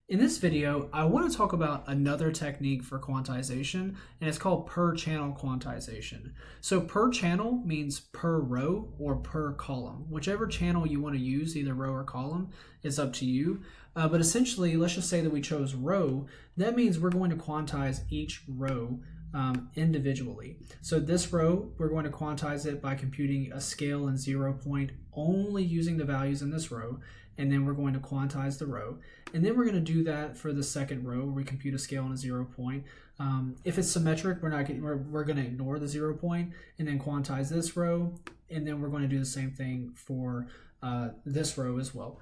In this video, I want to talk about another technique for quantization, and it's called per channel quantization. So per channel means per row or per column. Whichever channel you want to use, either row or column, is up to you. But essentially, let's just say that we chose row. That means we're going to quantize each row individually. So this row, we're going to quantize it by computing a scale and 0 point only using the values in this row, and then we're going to quantize the row. And then we're going to do that for the second row where we compute a scale and a 0 point. If it's symmetric, we're going to ignore the 0 point and then quantize this row, and then we're going to do the same thing for this row as well.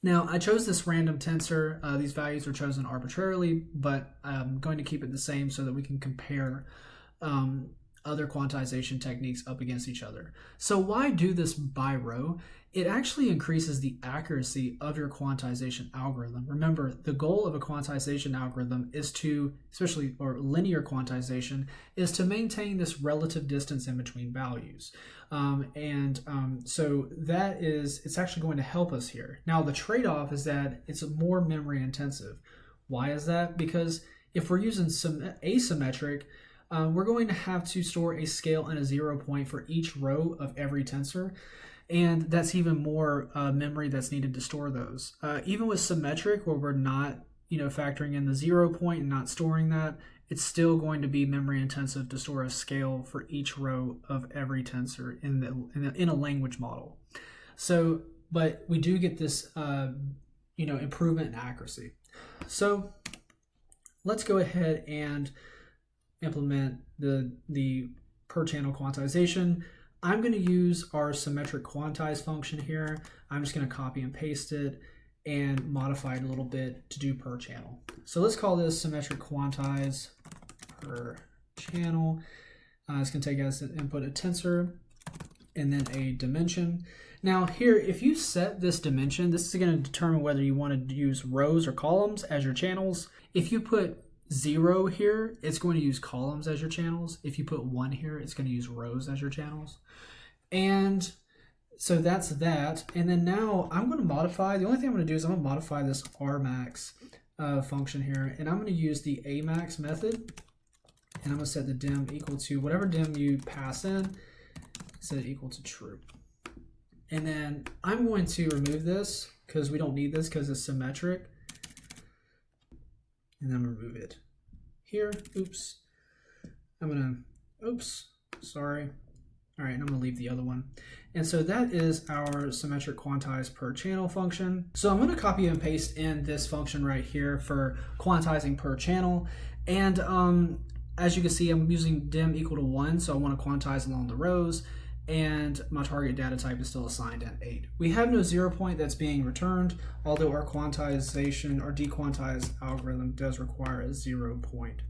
Now, I chose this random tensor. These values are chosen arbitrarily, but I'm going to keep it the same so that we can compare other quantization techniques up against each other. So why do this by row? It actually increases the accuracy of your quantization algorithm. Remember, the goal of a quantization algorithm is to, or linear quantization, is to maintain this relative distance in between values. So it's actually going to help us here. Now, the trade-off is that it's more memory intensive. Why is that? Because if we're using some asymmetric, we're going to have to store a scale and a 0 point for each row of every tensor. And that's even more memory that's needed to store those. Even with symmetric, where we're not factoring in the 0 point and not storing that, it's still going to be memory intensive to store a scale for each row of every tensor in a language model. So, but we do get this improvement in accuracy. So let's go ahead and implement the per channel quantization. I'm going to use our symmetric quantize function here. I'm just going to copy and paste it and modify it a little bit to do per channel. So let's call this symmetric quantize per channel. It's going to take as an input a tensor and then a dimension. Now here, if you set this dimension, this is going to determine whether you want to use rows or columns as your channels. If you put 0 here, it's going to use columns as your channels. If you put 1 here, it's going to use rows as your channels. And so that's that. And then now I'm going to modify, the only thing I'm going to do is I'm going to modify this Rmax function here, and I'm going to use the Amax method, and I'm going to set the dim equal to whatever dim you pass in, set it equal to true. And then I'm going to remove this because we don't need this because it's symmetric. And then I'm going to remove it here. Oops. Sorry. All right, and I'm going to leave the other one. And so that is our symmetric quantize per channel function. So I'm going to copy and paste in this function right here for quantizing per channel. And as you can see, I'm using dim equal to 1, so I want to quantize along the rows. And my target data type is still assigned at 8. We have no 0 point that's being returned, although our quantization or dequantized algorithm does require a 0 point.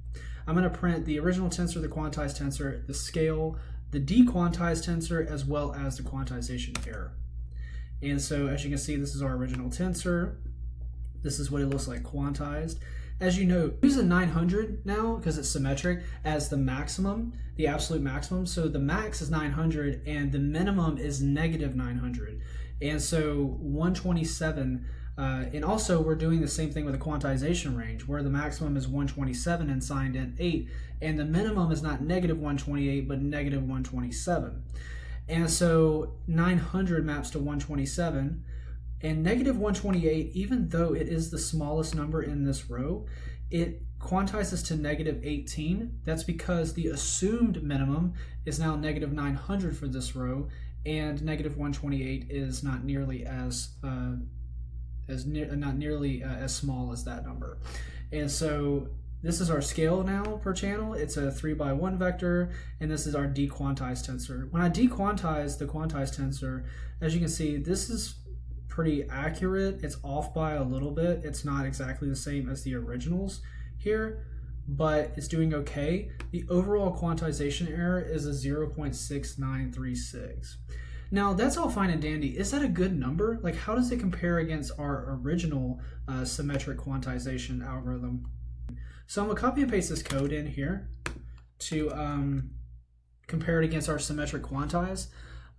I'm going to print the original tensor, the quantized tensor, the scale, the dequantized tensor, as well as the quantization error. And so as you can see, this is our original tensor. This is what it looks like quantized. As you know, use a 900 now because it's symmetric as the maximum, the absolute maximum. So the max is 900 and the minimum is negative 900. And so 127, and also we're doing the same thing with the quantization range where the maximum is 127 and signed in 8, and the minimum is not negative 128 but negative 127. And so 900 maps to 127. And negative 128, even though it is the smallest number in this row, it quantizes to negative 18. That's because the assumed minimum is now negative 900 for this row, and negative 128 is not nearly as small as that number. And so this is our scale now per channel. It's a 3x1 vector, and this is our dequantized tensor. When I dequantize the quantized tensor, as you can see, this is pretty accurate. It's off by a little bit. It's not exactly the same as the originals here, but it's doing okay. The overall quantization error is a 0.6936. Now that's all fine and dandy. Is that a good number? Like, how does it compare against our original symmetric quantization algorithm? So I'm gonna copy and paste this code in here to compare it against our symmetric quantize.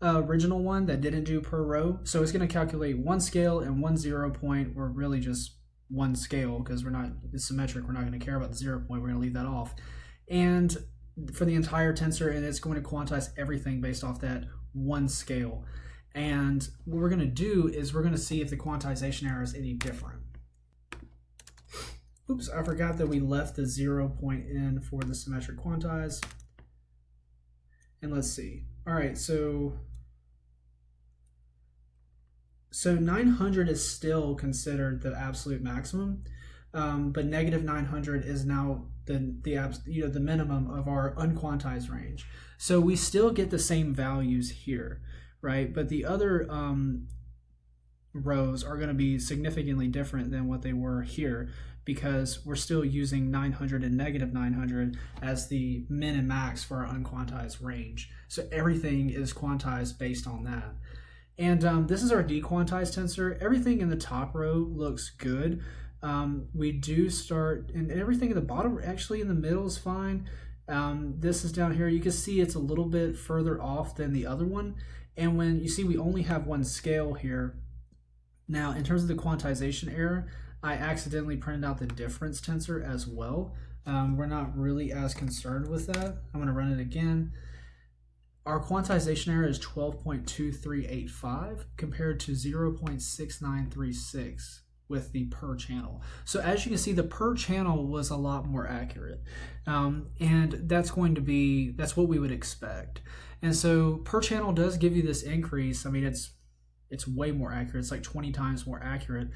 Original one that didn't do per row. So it's going to calculate one scale and one 0 point, or really just one scale because it's symmetric. We're not going to care about the 0 point. We're going to leave that off. And for the entire tensor, and it's going to quantize everything based off that one scale. And what we're going to do is we're going to see if the quantization error is any different. Oops, I forgot that we left the 0 point in for the symmetric quantize. And let's see. All right, so 900 is still considered the absolute maximum, but negative 900 is now the minimum of our unquantized range. So we still get the same values here, right? But the other rows are going to be significantly different than what they were here, because we're still using 900 and negative 900 as the min and max for our unquantized range. So everything is quantized based on that. And this is our dequantized tensor. Everything in the top row looks good. We do start, and everything at the bottom, actually in the middle is fine. This is down here. You can see it's a little bit further off than the other one. And when you see we only have one scale here. Now, in terms of the quantization error, I accidentally printed out the difference tensor as well. We're not really as concerned with that. I'm going to run it again. Our quantization error is 12.2385 compared to 0.6936 with the per channel. So as you can see, the per channel was a lot more accurate. And that's what we would expect. And so per channel does give you this increase. I mean, it's way more accurate. It's like 20 times more accurate.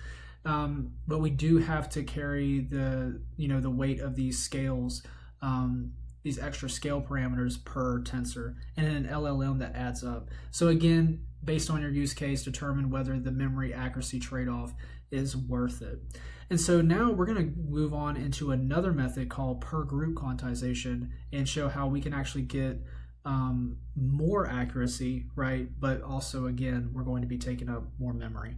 But we do have to carry the weight of these scales, these extra scale parameters per tensor, and in an LLM that adds up. So again, based on your use case, determine whether the memory accuracy trade-off is worth it. And so now we're going to move on into another method called per group quantization and show how we can actually get more accuracy, right? But also, again, we're going to be taking up more memory.